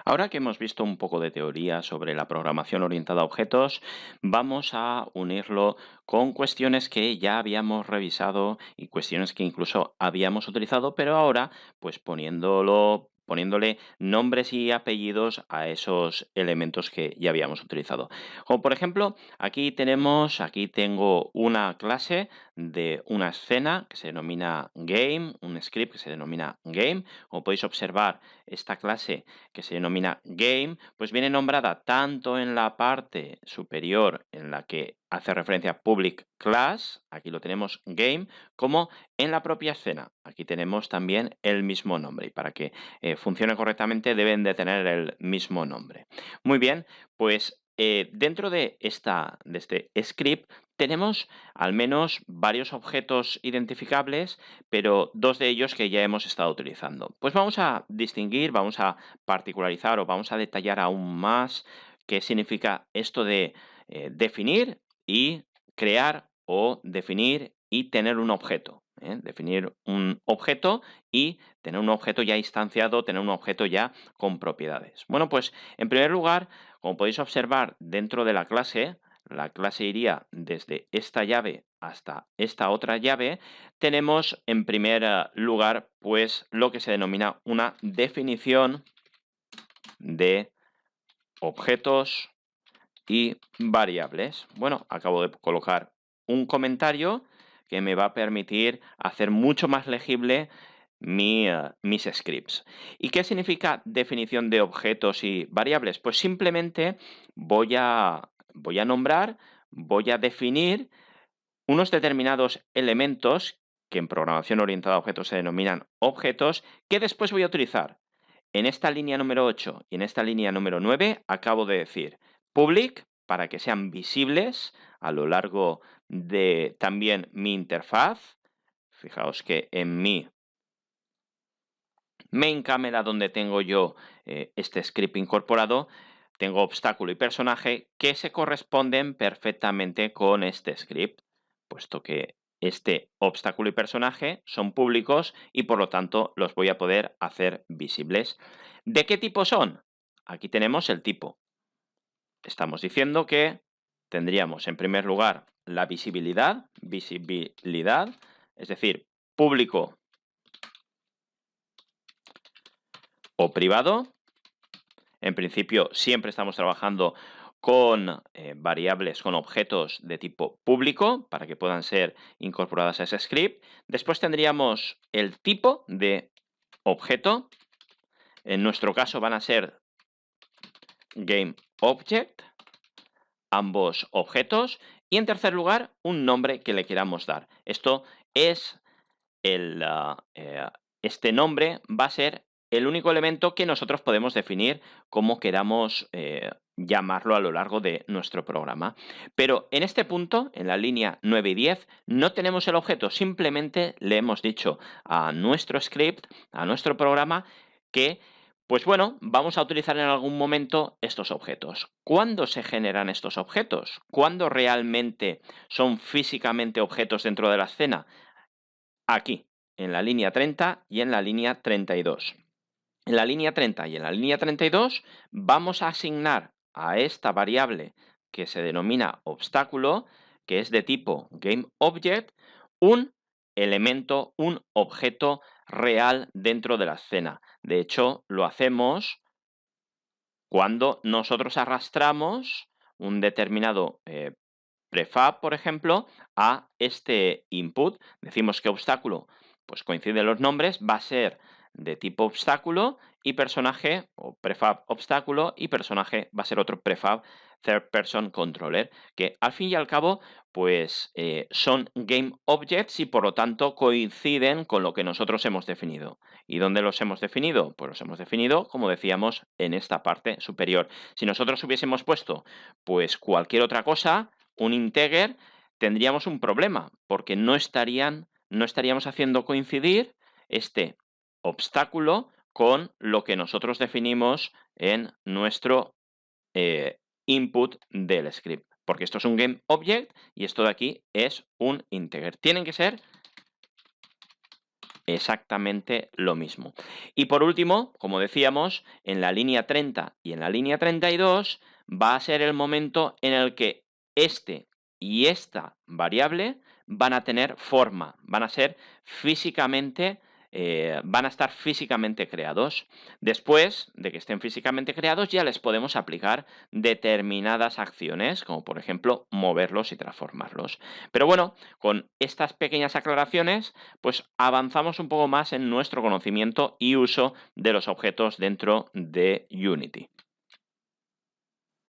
Ahora que hemos visto un poco de teoría sobre la programación orientada a objetos, vamos a unirlo con cuestiones que ya habíamos revisado y cuestiones que incluso habíamos utilizado, pero ahora pues poniéndole nombres y apellidos a esos elementos que ya habíamos utilizado. Como por ejemplo, aquí tengo una clase de una escena que se denomina game, un script que se denomina game. Como podéis observar, esta clase que se denomina game, pues viene nombrada tanto en la parte superior en la que hace referencia a public class, aquí lo tenemos game, como en la propia escena. Aquí tenemos también el mismo nombre y para que funcione correctamente deben de tener el mismo nombre. Muy bien, pues dentro de este script tenemos al menos varios objetos identificables, pero dos de ellos que ya hemos estado utilizando. Pues vamos a distinguir, vamos a particularizar o vamos a detallar aún más qué significa esto de definir y crear o definir y tener un objeto. Definir un objeto y tener un objeto ya instanciado, tener un objeto ya con propiedades. Bueno, pues en primer lugar, como podéis observar dentro de la clase iría desde esta llave hasta esta otra llave. Tenemos en primer lugar pues lo que se denomina una definición de objetos y variables. Bueno, acabo de colocar un comentario que me va a permitir hacer mucho más legible mis scripts. ¿Y qué significa definición de objetos y variables? Pues simplemente voy a nombrar, voy a definir unos determinados elementos que en programación orientada a objetos se denominan objetos, que después voy a utilizar. En esta línea número 8 y en esta línea número 9 acabo de decir public para que sean visibles a lo largo de también mi interfaz. Fijaos que en mi main camera donde tengo yo este script incorporado, tengo obstáculo y personaje que se corresponden perfectamente con este script, puesto que este obstáculo y personaje son públicos y por lo tanto los voy a poder hacer visibles. ¿De qué tipo son? Aquí tenemos el tipo. Estamos diciendo que tendríamos en primer lugar la visibilidad, es decir, público o privado. En principio, siempre estamos trabajando con variables, con objetos de tipo público, para que puedan ser incorporadas a ese script. Después tendríamos el tipo de objeto. En nuestro caso van a ser GameObject, ambos objetos. Y en tercer lugar, un nombre que le queramos dar. Esto es este nombre va a ser el único elemento que nosotros podemos definir como queramos llamarlo a lo largo de nuestro programa. Pero en este punto, en la línea 9 y 10, no tenemos el objeto, simplemente le hemos dicho a nuestro script, a nuestro programa, que, pues bueno, vamos a utilizar en algún momento estos objetos. ¿Cuándo se generan estos objetos? ¿Cuándo realmente son físicamente objetos dentro de la escena? Aquí, en la línea 30 y en la línea 32. En la línea 30 y en la línea 32 vamos a asignar a esta variable que se denomina obstáculo, que es de tipo GameObject, un elemento, un objeto real dentro de la escena. De hecho, lo hacemos cuando nosotros arrastramos un determinado prefab, por ejemplo, a este input. Decimos que obstáculo, pues coinciden los nombres, va a ser de tipo obstáculo y personaje, o prefab obstáculo, y personaje va a ser otro prefab third person controller, que al fin y al cabo, pues son game objects y por lo tanto coinciden con lo que nosotros hemos definido. ¿Y dónde los hemos definido? Pues los hemos definido, como decíamos, en esta parte superior. Si nosotros hubiésemos puesto, pues cualquier otra cosa, un integer, tendríamos un problema, porque no estaríamos haciendo coincidir este obstáculo con lo que nosotros definimos en nuestro input del script. Porque esto es un game object y esto de aquí es un integer. Tienen que ser exactamente lo mismo. Y por último, como decíamos, en la línea 30 y en la línea 32 va a ser el momento en el que este y esta variable van a tener forma, van a ser físicamente, van a estar físicamente creados. Después de que estén físicamente creados, ya les podemos aplicar determinadas acciones, como por ejemplo moverlos y transformarlos. Pero bueno, con estas pequeñas aclaraciones, pues avanzamos un poco más en nuestro conocimiento y uso de los objetos dentro de Unity.